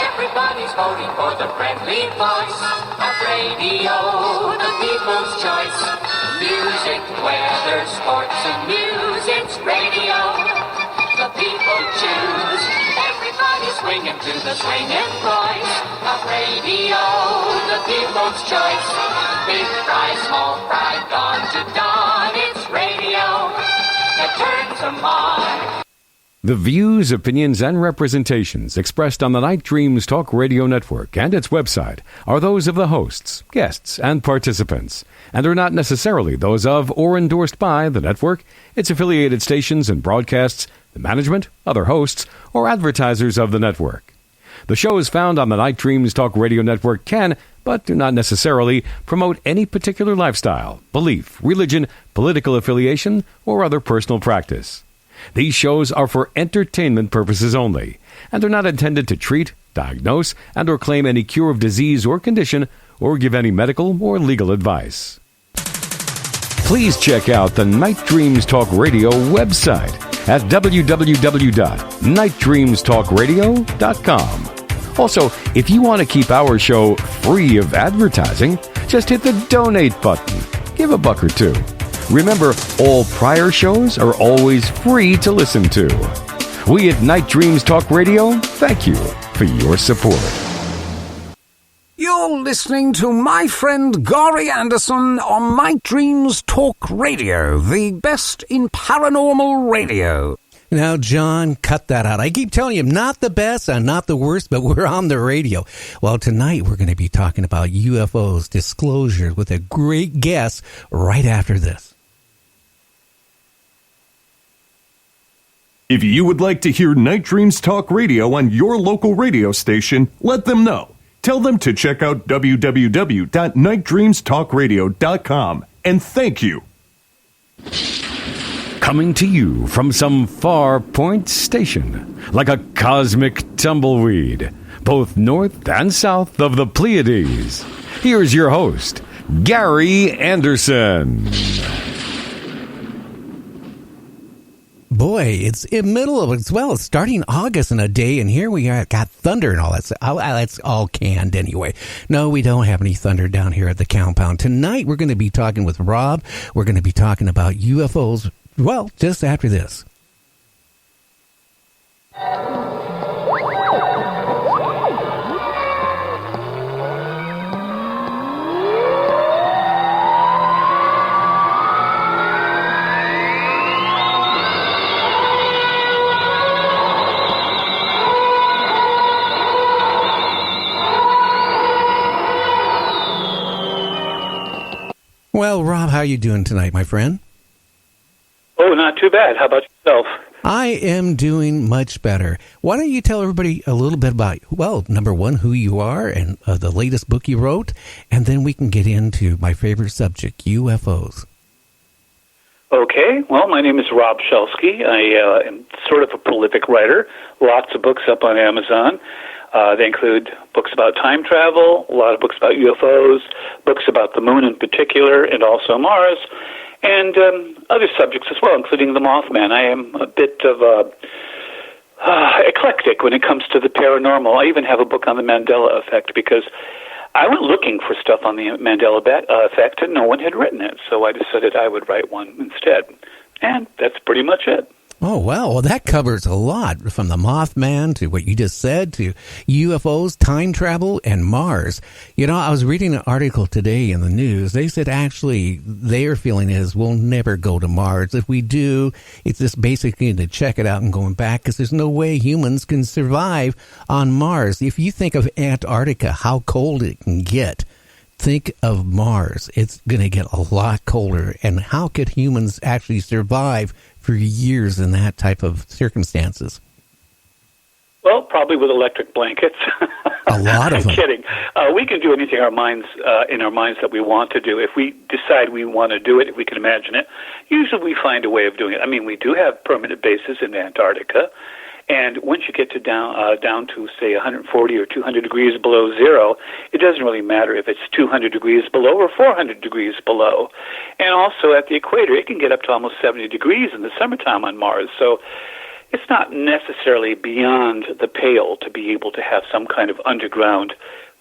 Everybody's voting for the friendly voice of radio, the people's choice. Music, weather, sports, and news, it's radio. The people choose. Everybody's swinging to the swinging voice of radio, the people's choice. Big fry, small fry, dawn to dawn, it's radio that turns them on. The views, opinions, and representations expressed on the Night Dreams Talk Radio Network and its website are those of the hosts, guests, and participants, and are not necessarily those of or endorsed by the network, its affiliated stations and broadcasts, the management, other hosts, or advertisers of the network. The shows found on the Night Dreams Talk Radio Network can, but do not necessarily, promote any particular lifestyle, belief, religion, political affiliation, or other personal practice. These shows are for entertainment purposes only, and are not intended to treat, diagnose, and or claim any cure of disease or condition, or give any medical or legal advice. Please check out the Night Dreams Talk Radio website at www.nightdreamstalkradio.com. Also, if you want to keep our show free of advertising, just hit the donate button. Give $1 or $2. Remember, all prior shows are always free to listen to. We at Night Dreams Talk Radio thank you for your support. You're listening to my friend Gary Anderson on Night Dreams Talk Radio, the best in paranormal radio. Now, John, cut that out. I keep telling you, not the best and not the worst, but we're on the radio. Well, tonight we're going to be talking about UFOs, disclosures with a great guest right after this. If you would like to hear Night Dreams Talk Radio on your local radio station, let them know. Tell them to check out www.nightdreamstalkradio.com. And thank you. Coming to you from some far point station, like a cosmic tumbleweed, both north and south of the Pleiades. Here's your host, Gary Anderson. Boy, it's in middle of it. Well, it's starting August in a day, and here we are, got thunder and all that. That's all canned anyway. No, we don't have any thunder down here at the compound. Tonight, we're going to be talking with Rob. We're going to be talking about UFOs, well, just after this. Well, Rob, how are you doing tonight, my friend? Oh, not too bad. How about yourself? I am doing much better. Why don't you tell everybody a little bit about, well, number one, who you are and the latest book you wrote, and then we can get into my favorite subject, UFOs. Okay. Well, my name is Rob Shelsky. I am sort of a prolific writer. Lots of books up on Amazon. They include books about time travel, a lot of books about UFOs, books about the moon in particular, and also Mars, and other subjects as well, including the Mothman. I am a bit of eclectic when it comes to the paranormal. I even have a book on the Mandela effect because I went looking for stuff on the Mandela effect, and no one had written it, so I decided I would write one instead. And that's pretty much it. Oh, wow. Well, that covers a lot, from the Mothman to what you just said to UFOs, time travel, and Mars. You know, I was reading an article today in the news. They said actually their feeling is we'll never go to Mars. If we do, it's just basically to check it out and going back because there's no way humans can survive on Mars. If you think of Antarctica, how cold it can get, think of Mars. It's going to get a lot colder. And how could humans actually survive for years in that type of circumstances? Well, probably with electric blankets. A lot of them. I'm kidding. We can do anything in our minds that we want to do. If we decide we want to do it, if we can imagine it, usually we find a way of doing it. I mean, we do have permanent bases in Antarctica, And once you get to down to, say, 140 or 200 degrees below zero, it doesn't really matter if it's 200 degrees below or 400 degrees below. And also at the equator, it can get up to almost 70 degrees in the summertime on Mars. So it's not necessarily beyond the pale to be able to have some kind of underground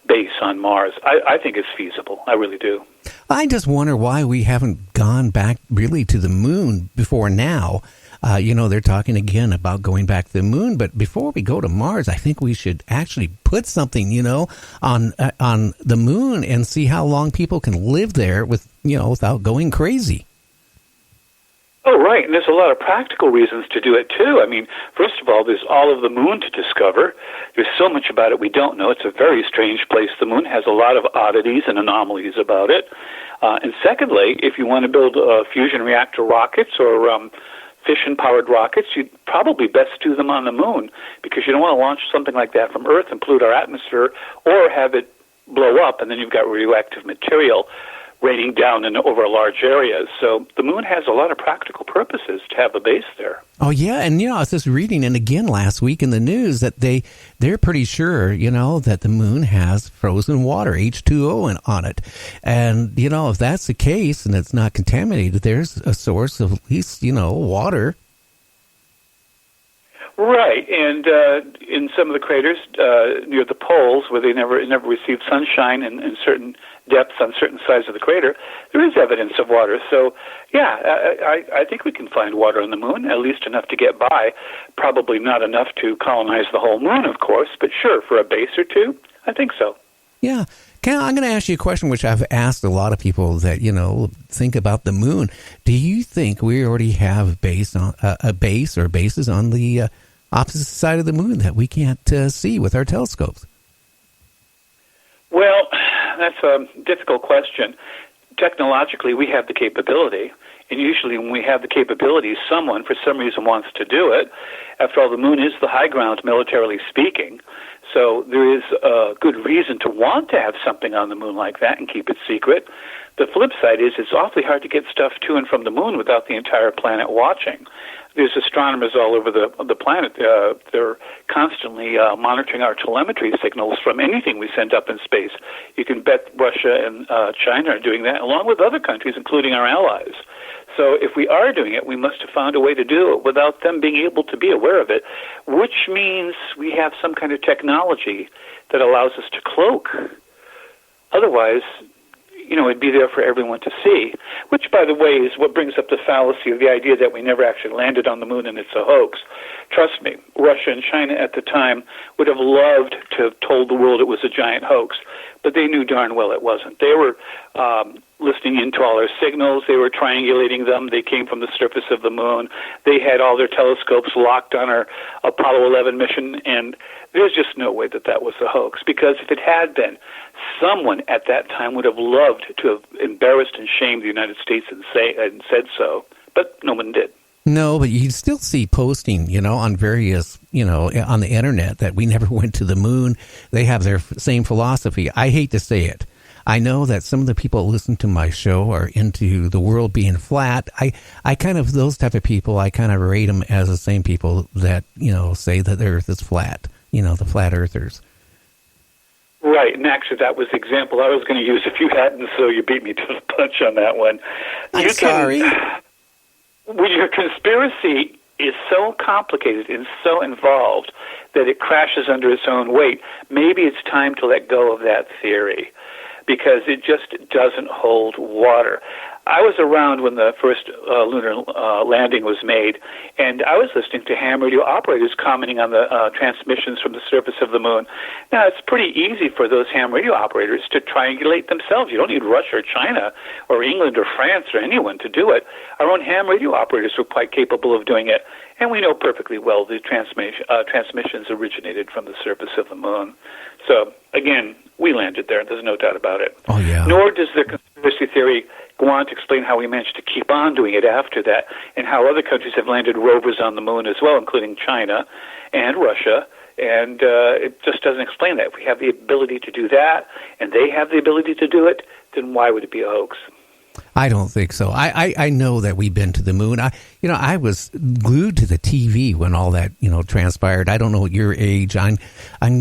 base on Mars. I think it's feasible. I really do. I just wonder why we haven't gone back really to the moon before now. They're talking again about going back to the moon, but before we go to Mars, I think we should actually put something, on the moon and see how long people can live there without going crazy. Oh, right, and there's a lot of practical reasons to do it, too. I mean, first of all, there's all of the moon to discover. There's so much about it we don't know. It's a very strange place. The moon has a lot of oddities and anomalies about it. And secondly, if you want to build fusion reactor rockets or fission-powered rockets, you'd probably best do them on the moon, because you don't want to launch something like that from Earth and pollute our atmosphere, or have it blow up, and then you've got radioactive material raining down over large areas. So the moon has a lot of practical purposes to have a base there. Oh, yeah. And, I was just reading, and again last week in the news, that they're pretty sure, that the moon has frozen water, H2O on it. And, if that's the case and it's not contaminated, there's a source of at least, water. Right, and in some of the craters near the poles, where they never received sunshine in certain depths on certain sides of the crater, there is evidence of water. So, yeah, I think we can find water on the moon, at least enough to get by. Probably not enough to colonize the whole moon, of course, but sure, for a base or two, I think so. Yeah. I'm going to ask you a question which I've asked a lot of people that, think about the moon. Do you think we already have a base or bases on the opposite side of the moon that we can't see with our telescopes? Well, that's a difficult question. Technologically, we have the capability, and usually when we have the capability, someone, for some reason, wants to do it. After all, the moon is the high ground, militarily speaking, so there is a good reason to want to have something on the moon like that and keep it secret. The flip side is it's awfully hard to get stuff to and from the moon without the entire planet watching. There's astronomers all over the planet. They're constantly monitoring our telemetry signals from anything we send up in space. You can bet Russia and China are doing that, along with other countries, including our allies. So if we are doing it, we must have found a way to do it without them being able to be aware of it, which means we have some kind of technology that allows us to cloak. Otherwise, it'd be there for everyone to see, which, by the way, is what brings up the fallacy of the idea that we never actually landed on the moon and it's a hoax. Trust me, Russia and China at the time would have loved to have told the world it was a giant hoax, but they knew darn well it wasn't. They were listening into all our signals. They were triangulating them. They came from the surface of the moon. They had all their telescopes locked on our Apollo 11 mission, and there's just no way that was a hoax, because if it had been, someone at that time would have loved to have embarrassed and shamed the United States and said so, but no one did. No, but you still see posting, on various, on the internet that we never went to the moon. They have their same philosophy. I hate to say it. I know that some of the people that listen to my show are into the world being flat. I kind of, those type of people, I kind of rate them as the same people that, say that the earth is flat, the flat earthers. Right, and actually that was the example I was going to use if you hadn't, so you beat me to the punch on that one. I'm sorry. When your conspiracy is so complicated and so involved that it crashes under its own weight, maybe it's time to let go of that theory, because it just doesn't hold water. I was around when the first lunar landing was made, and I was listening to ham radio operators commenting on the transmissions from the surface of the moon. Now, it's pretty easy for those ham radio operators to triangulate themselves. You don't need Russia or China or England or France or anyone to do it. Our own ham radio operators were quite capable of doing it, and we know perfectly well the transmissions originated from the surface of the moon. So, again, we landed there. There's no doubt about it. Oh, yeah. Nor does the conspiracy theory go on to explain how we managed to keep on doing it after that, and how other countries have landed rovers on the moon as well, including China and Russia, and it just doesn't explain that. If we have the ability to do that, and they have the ability to do it, then why would it be a hoax? I don't think so. I know that we've been to the moon. You know, I was glued to the TV when all that, transpired. I don't know your age. I'm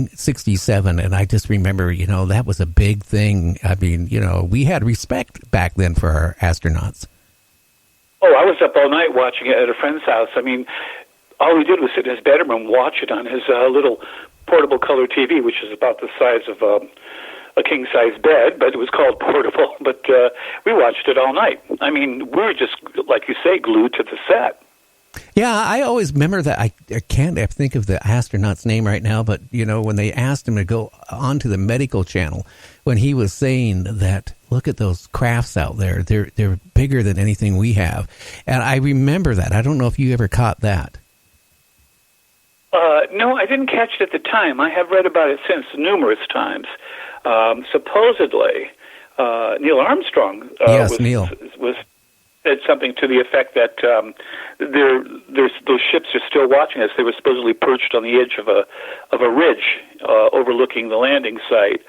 67, and I just remember, that was a big thing. I mean, we had respect back then for our astronauts. Oh, I was up all night watching it at a friend's house. I mean, all he did was sit in his bedroom and watch it on his little portable color TV, which is about the size of a king-size bed, but it was called portable. But we watched it all night. I mean, we were just, like you say, glued to the set. Yeah, I always remember that. I can't think of the astronaut's name right now, but, when they asked him to go onto the medical channel, when he was saying that, look at those crafts out there. They're bigger than anything we have. And I remember that. I don't know if you ever caught that. No, I didn't catch it at the time. I have read about it since numerous times. Supposedly, Neil Armstrong Neil said something to the effect that those ships are still watching us. They were supposedly perched on the edge of a ridge overlooking the landing site,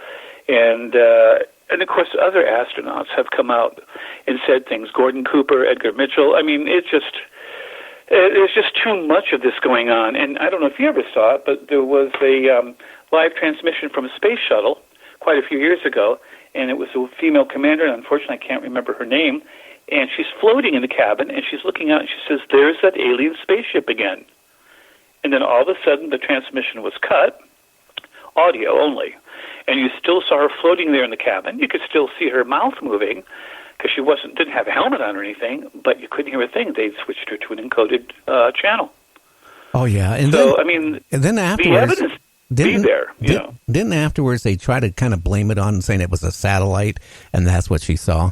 and of course other astronauts have come out and said things. Gordon Cooper, Edgar Mitchell. I mean, there's just too much of this going on. And I don't know if you ever saw it, but there was a live transmission from a space shuttle quite a few years ago, and it was a female commander, and unfortunately I can't remember her name, and she's floating in the cabin, and she's looking out, and she says, "There's that alien spaceship again." And then all of a sudden the transmission was cut, audio only, and you still saw her floating there in the cabin. You could still see her mouth moving, because she didn't have a helmet on or anything, but you couldn't hear a thing. They'd switched her to an encoded channel. Oh, yeah. And then afterwards, the evidence be there. Didn't afterwards they try to kind of blame it on saying it was a satellite, and that's what she saw?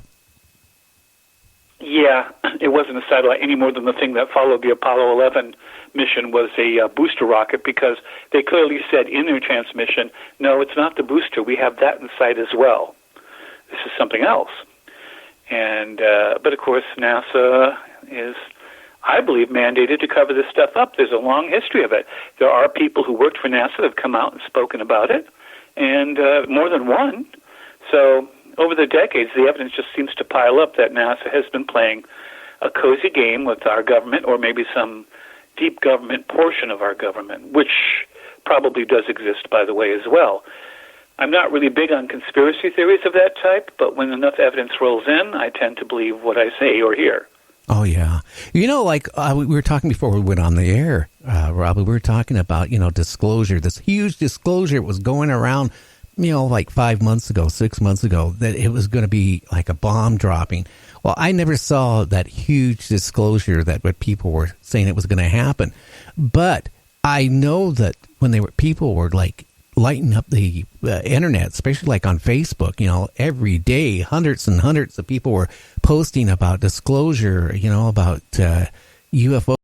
Yeah, it wasn't a satellite any more than the thing that followed the Apollo 11 mission was a booster rocket, because they clearly said in their transmission, no, it's not the booster. We have that inside as well. This is something else. And but of course, NASA is, I believe, mandated to cover this stuff up. There's a long history of it. There are people who worked for NASA that have come out and spoken about it, and more than one. So over the decades, the evidence just seems to pile up that NASA has been playing a cozy game with our government, or maybe some deep government portion of our government, which probably does exist, by the way, as well. I'm not really big on conspiracy theories of that type, but when enough evidence rolls in, I tend to believe what I say or hear. Oh, yeah. We were talking before we went on the air, Rob, we were talking about, disclosure, this huge disclosure was going around, like 5 months ago, 6 months ago, that it was going to be like a bomb dropping. Well, I never saw that huge disclosure that what people were saying it was going to happen. But I know that when people were like, lighten up the internet, especially like on Facebook, every day, hundreds and hundreds of people were posting about disclosure, about UFO.